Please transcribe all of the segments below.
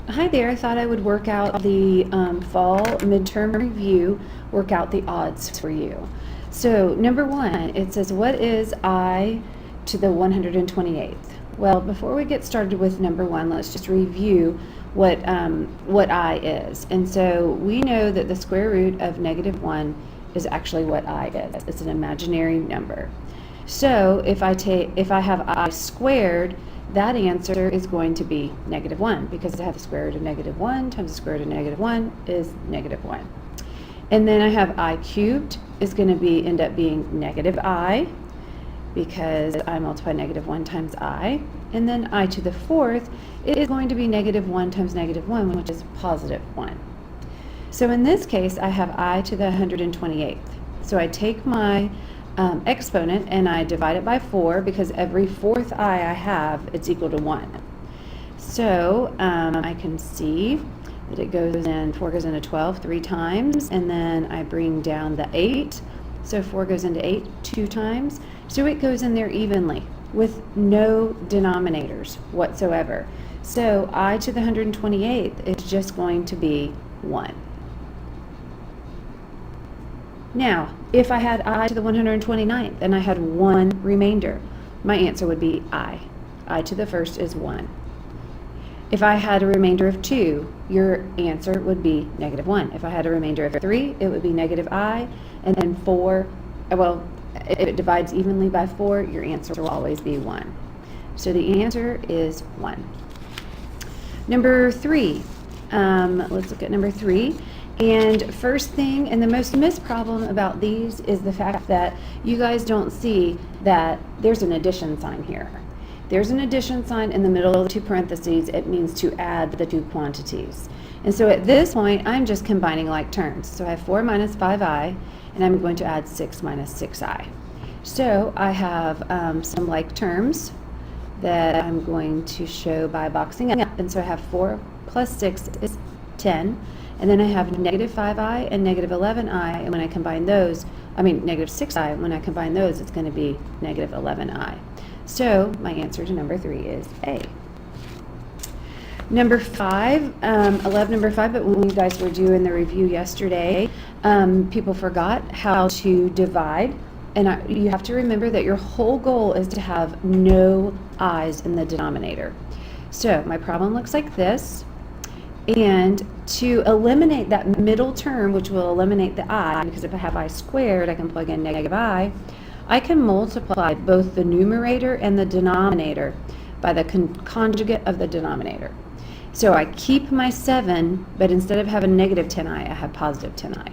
Hi there, I thought I would work out the fall midterm review, work out the odds for you. So number one, it says, what is I to the 128th? Well, before we get started with number one, let's just review what I is. And so we know that the square root of -1 is actually what I is. It's an imaginary number. So if I have I squared, that answer is going to be -1 because I have the square root of -1 times the square root of -1 is -1. And then I have I cubed is going to end up being -I because I multiply -1 times I. And then I to the fourth is going to be -1 times -1, which is +1. So in this case, I have I to the 128th. So I take my exponent and I divide it by 4 because every fourth I have, it's equal to 1. So I can see that it goes in, 4 goes into 12 3 times, and then I bring down the 8. So 4 goes into 8 2 times. So it goes in there evenly with no denominators whatsoever. So I to the 128th is just going to be 1. Now, if I had I to the 129th and I had one remainder, my answer would be I. I to the first is 1. If I had a remainder of 2, your answer would be -1. If I had a remainder of 3, it would be -I, and then 4, well, if it divides evenly by 4, your answer will always be 1. So the answer is 1. Number 3, let's look at number 3. And first thing, and the most missed problem about these is the fact that you guys don't see that there's an addition sign here. There's an addition sign in the middle of the two parentheses. It means to add the two quantities. And so at this point, I'm just combining like terms. So I have 4 minus 5i, and I'm going to add 6 minus 6i. So I have some like terms that I'm going to show by boxing up. And so I have 4 plus 6 is 10. And then I have -5i and -11i, and when I combine those, -6i, when I combine those, it's going to be -11i. So my answer to number 3 is A. Number 5, I love number 5, but when you guys were doing the review yesterday, people forgot how to divide. And you have to remember that your whole goal is to have no i's in the denominator. So my problem looks like this. And to eliminate that middle term, which will eliminate the I, because if I have I squared, I can plug in -I, I can multiply both the numerator and the denominator by the conjugate of the denominator. So I keep my 7, but instead of having -10i, I have +10i.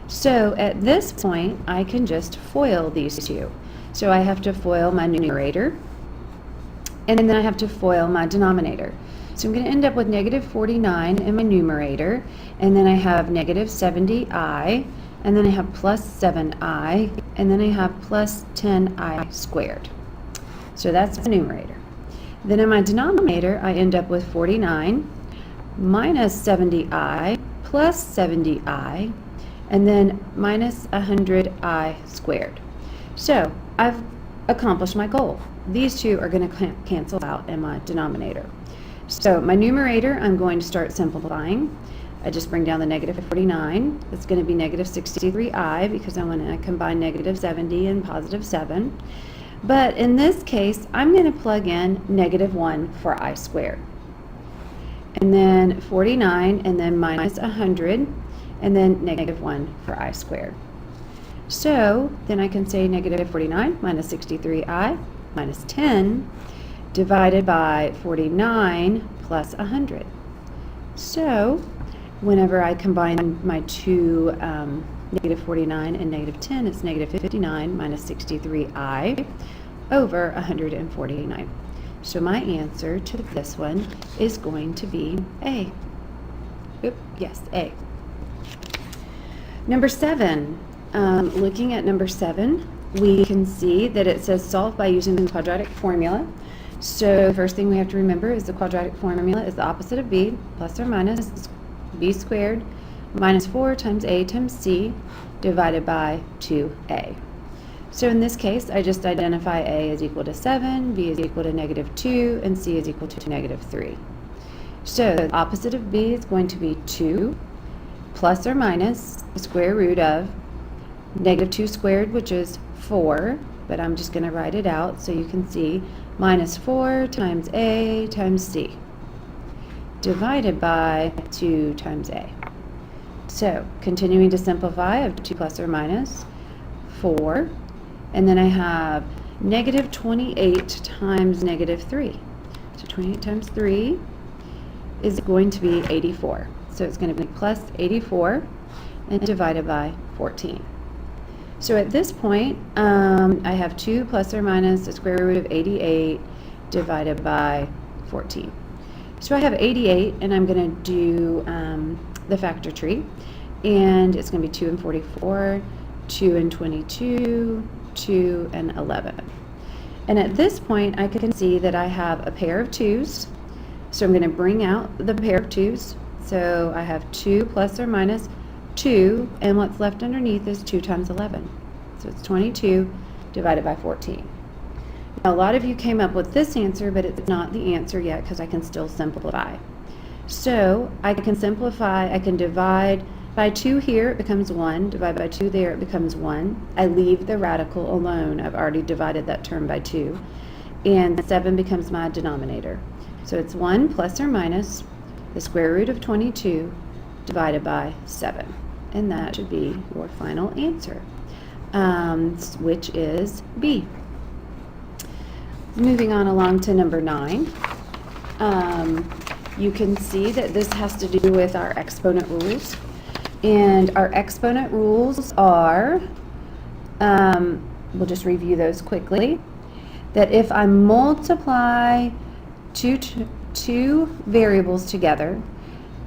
So at this point, I can just FOIL these two. So I have to FOIL my numerator, and then I have to FOIL my denominator. So I'm going to end up with -49 in my numerator, and then I have -70i, and then I have +7i, and then I have +10i squared. So that's the numerator. Then in my denominator, I end up with 49 minus 70i plus 70i, and then minus 100i squared. So I've accomplished my goal. These two are going to cancel out in my denominator. So my numerator, I'm going to start simplifying. I just bring down the -49. It's going to be -63i because I want to combine -70 and +7. But in this case, I'm going to plug in -1 for I squared. And then 49, and then minus 100, and then -1 for I squared. So then I can say -49 minus 63i minus 10 divided by 49 plus 100. So whenever I combine my two -49 and -10, it's -59 minus 63i over 149. So my answer to this one is going to be A. Yes, A. Number 7. Looking at number 7, we can see that it says solve by using the quadratic formula. So the first thing we have to remember is the quadratic formula is the opposite of b, plus or minus b squared minus 4 times a times c divided by 2a. So in this case, I just identify a is equal to 7, b is equal to -2, and c is equal to -3. So the opposite of b is going to be 2 plus or minus the square root of negative 2 squared, which is 4, but I'm just going to write it out so you can see, minus 4 times a times c, divided by 2 times a. So continuing to simplify, I have 2 plus or minus 4, and then I have negative 28 times negative 3. So 28 times 3 is going to be 84. So it's going to be plus 84 and divided by 14. So at this point, I have 2 plus or minus the square root of 88 divided by 14. So I have 88, and I'm going to do the factor tree, and it's going to be 2 and 44, 2 and 22, 2 and 11. And at this point, I can see that I have a pair of 2's, so I'm going to bring out the pair of 2's. So I have 2 plus or minus 2, and what's left underneath is 2 times 11. So it's 22 divided by 14. Now, a lot of you came up with this answer, but it's not the answer yet because I can still simplify. So I can simplify, I can divide by 2 here, it becomes 1. Divide by 2 there, it becomes 1. I leave the radical alone. I've already divided that term by 2. And 7 becomes my denominator. So it's 1 plus or minus the square root of 22 divided by 7. And that should be your final answer, which is B. Moving on along to number 9. You can see that this has to do with our exponent rules. And our exponent rules are, we'll just review those quickly, that if I multiply two variables together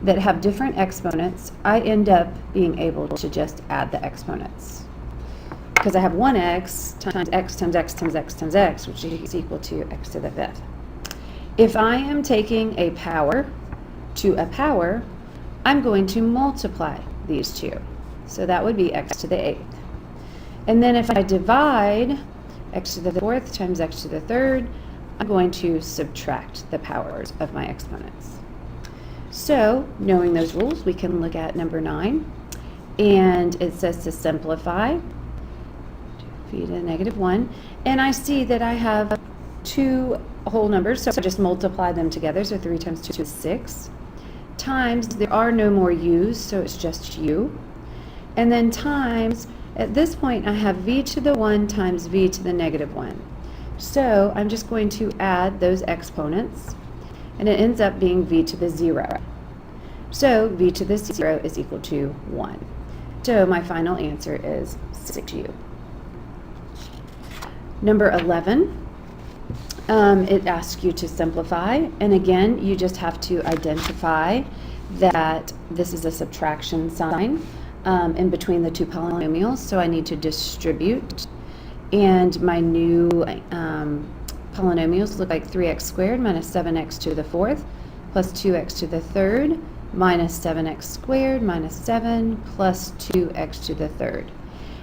that have different exponents, I end up being able to just add the exponents. Because I have 1x times x times x times x times x, which is equal to x to the 5th. If I am taking a power to a power, I'm going to multiply these two. So that would be x to the 8th. And then if I divide x to the 4th times x to the 3rd, I'm going to subtract the powers of my exponents. So, knowing those rules, we can look at number 9. And it says to simplify, to the negative 1. And I see that I have 2 whole numbers, so I just multiply them together. So 3 times 2 is 6. Times, there are no more u's, so it's just u. And then times, at this point, I have v to the 1 times v to the negative 1. So I'm just going to add those exponents, and it ends up being v to the 0. So v to the 0 is equal to 1. So my final answer is 6u. Number 11, it asks you to simplify, and again, you just have to identify that this is a subtraction sign in between the two polynomials, so I need to distribute. And my new polynomials look like 3x squared minus 7x to the 4th plus 2x to the 3rd minus 7x squared minus 7 plus 2x to the 3rd.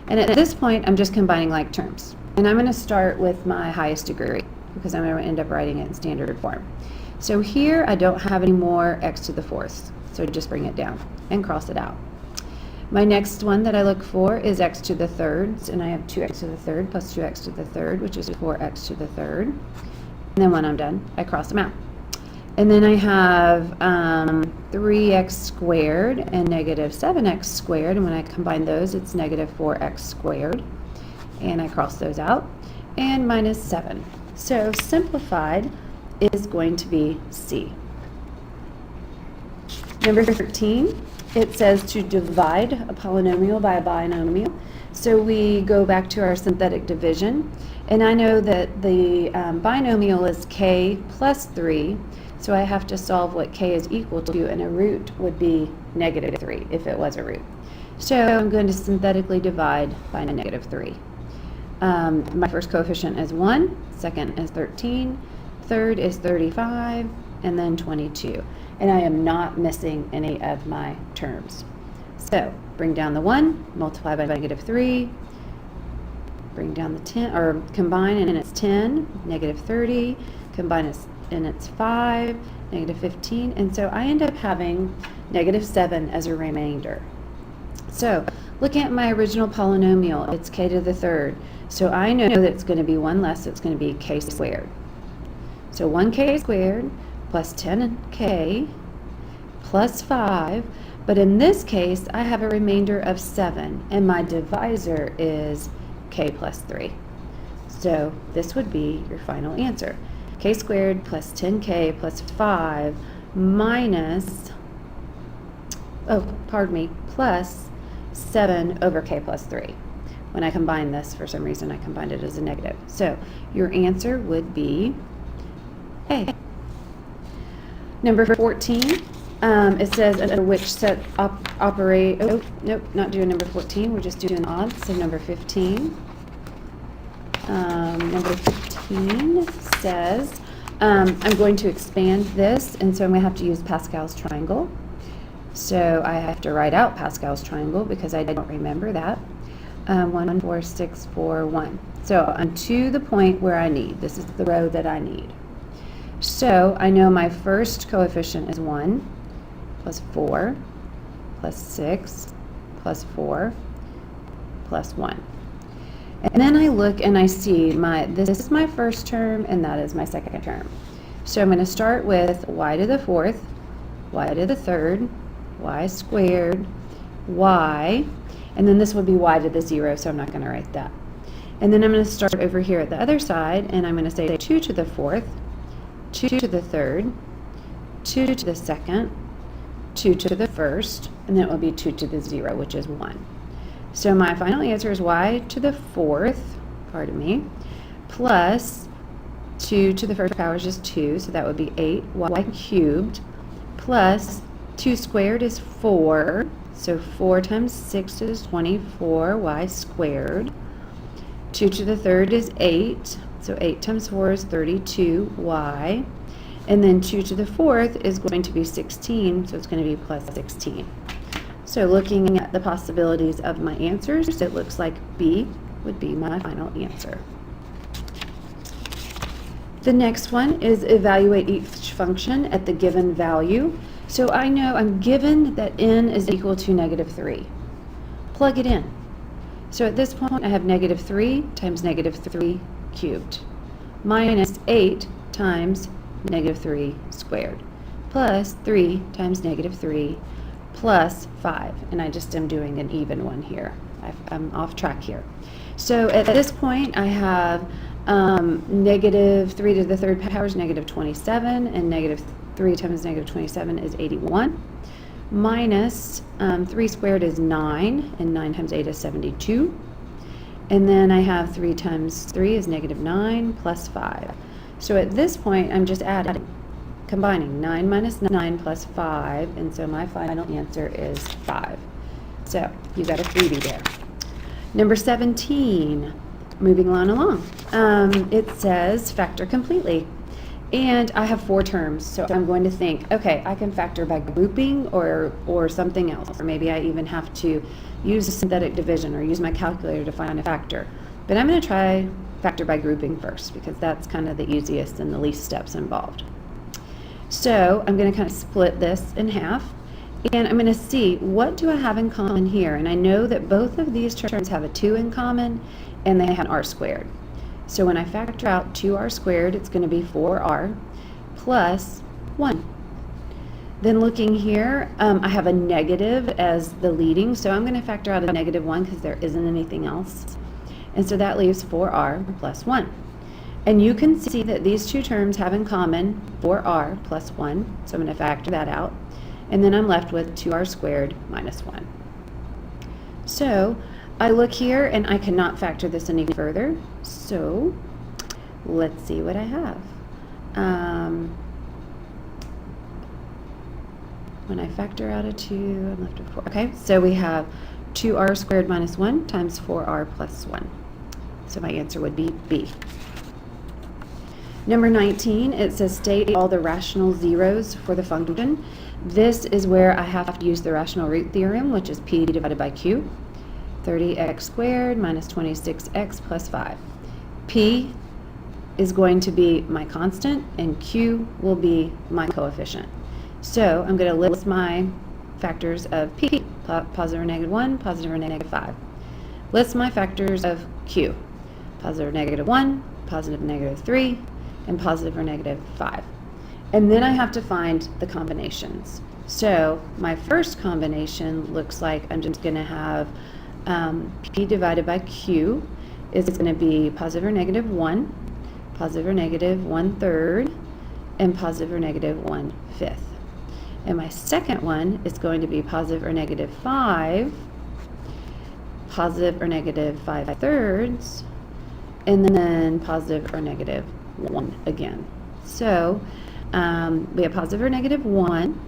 And at this point, I'm just combining like terms. And I'm going to start with my highest degree because I'm going to end up writing it in standard form. So here, I don't have any more x to the 4th, so just bring it down and cross it out. My next one that I look for is x to the 3rd, and I have 2x to the 3rd plus 2x to the 3rd, which is 4x to the 3rd. And then when I'm done, I cross them out. And then I have 3x squared and negative 7x squared, and when I combine those, it's negative 4x squared. And I cross those out, and minus 7. So simplified is going to be C. Number 13. It says to divide a polynomial by a binomial. So we go back to our synthetic division. And I know that the binomial is k plus 3. So I have to solve what k is equal to, and a root would be negative 3 if it was a root. So I'm going to synthetically divide by negative 3. My first coefficient is 1, second is 13, third is 35, and then 22. And I am not missing any of my terms. So bring down the 1, multiply by negative 3, bring down the 10, or combine and it's 10, negative 30, combine and it's 5, negative 15, and so I end up having negative 7 as a remainder. So looking at my original polynomial, it's k to the third. So I know that it's going to be 1 less, so it's going to be k squared. So 1k squared plus 10k plus 5, but in this case I have a remainder of 7, and my divisor is k plus 3. So this would be your final answer. K squared plus 10k plus 5 minus, plus 7 over k plus 3. When I combine this, for some reason I combined it as a negative. So your answer would be A. Number 14, it says under which set operate, nope, not doing number 14, we're just doing odds. So number 15. Number 15 says, I'm going to expand this, and so I'm going to have to use Pascal's triangle. So I have to write out Pascal's triangle because I don't remember that. 1, 4, 6, 4, 1. So I'm to the point where I need. This is the row that I need. So I know my first coefficient is 1 plus 4 plus 6 plus 4 plus 1. And then I look and I see this is my first term and that is my second term. So I'm going to start with y to the fourth, y to the third, y squared, y, and then this would be y to the 0, so I'm not going to write that. And then I'm going to start over here at the other side, and I'm going to say 2 to the fourth, 2 to the third, 2 to the second, 2 to the first, and then it will be 2 to the 0, which is 1. So my final answer is y to the fourth, plus 2 to the first power is just 2, so that would be 8y cubed, plus 2 squared is 4, so 4 times 6 is 24y squared. 2 to the third is 8, so 8 times 4 is 32y. And then 2 to the fourth is going to be 16, so it's going to be plus 16. So looking at the possibilities of my answers, it looks like B would be my final answer. The next one is evaluate each function at the given value. So I know I'm given that n is equal to negative 3. Plug it in. So at this point I have negative 3 times negative 3 cubed minus 8 times negative 3 squared plus 3 times negative 3 plus 5. And I just am doing an even one here. I'm off track here. So at this point I have negative 3 to the third power is negative 27, and negative 3 times negative 27 is 81, minus 3 squared is 9, and 9 times 8 is 72. And then I have 3 times 3 is negative 9 plus 5. So at this point I'm just adding, combining 9 minus 9 plus 5, and so my final answer is 5. So you got a freebie there. Number 17, moving along. It says factor completely. And I have 4 terms, so I'm going to think, okay, I can factor by grouping or something else, or maybe I even have to use a synthetic division or use my calculator to find a factor. But I'm going to try factor by grouping first, because that's kind of the easiest and the least steps involved. So I'm going to kind of split this in half, and I'm going to see what do I have in common here. And I know that both of these terms have a 2 in common, and they have an r squared. So when I factor out 2r squared, it's going to be 4r plus 1. Then looking here, I have a negative as the leading, so I'm going to factor out a negative 1 because there isn't anything else. And so that leaves 4r plus 1. And you can see that these two terms have in common 4r plus 1, so I'm going to factor that out. And then I'm left with 2r squared minus 1. So I look here and I cannot factor this any further, so let's see what I have. When I factor out a 2, I'm left with 4. Okay, so we have 2r squared minus 1 times 4r plus 1. So my answer would be B. Number 19, it says state all the rational zeros for the function. This is where I have to use the rational root theorem, which is p divided by q. 30x squared minus 26x plus 5. P is going to be my constant, and Q will be my coefficient. So I'm going to list my factors of P, positive or negative 1, positive or negative 5. List my factors of Q, positive or negative 1, positive or negative 3, and positive or negative 5. And then I have to find the combinations. So my first combination looks like I'm just going to have P divided by Q is going to be positive or negative 1, positive or negative 1/3, and positive or negative 1/5. And my second one is going to be positive or negative 5, positive or negative 5/3, and then positive or negative 1 again. So we have positive or negative 1,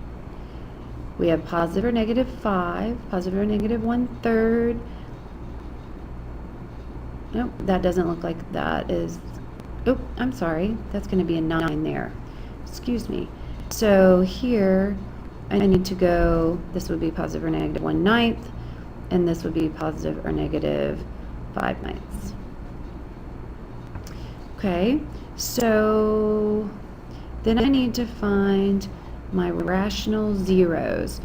we have positive or negative 5, positive or negative 1/3. Nope, that doesn't look like that is, oh, I'm sorry, that's going to be a 9 there. Excuse me. So here I need to go, this would be positive or negative 1/9, and this would be positive or negative 5/9. Okay, so then I need to find my rational zeros.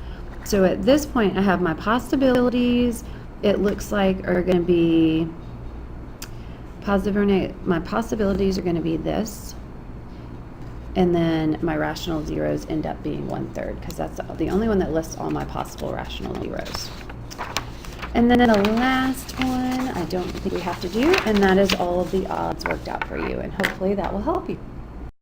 So at this point I have my possibilities, it looks like are going to be positive or negative. My possibilities are going to be this, and then my rational zeros end up being 1/3, because that's the only one that lists all my possible rational zeros. And then the last one I don't think we have to do, and that is all of the odds worked out for you, and hopefully that will help you.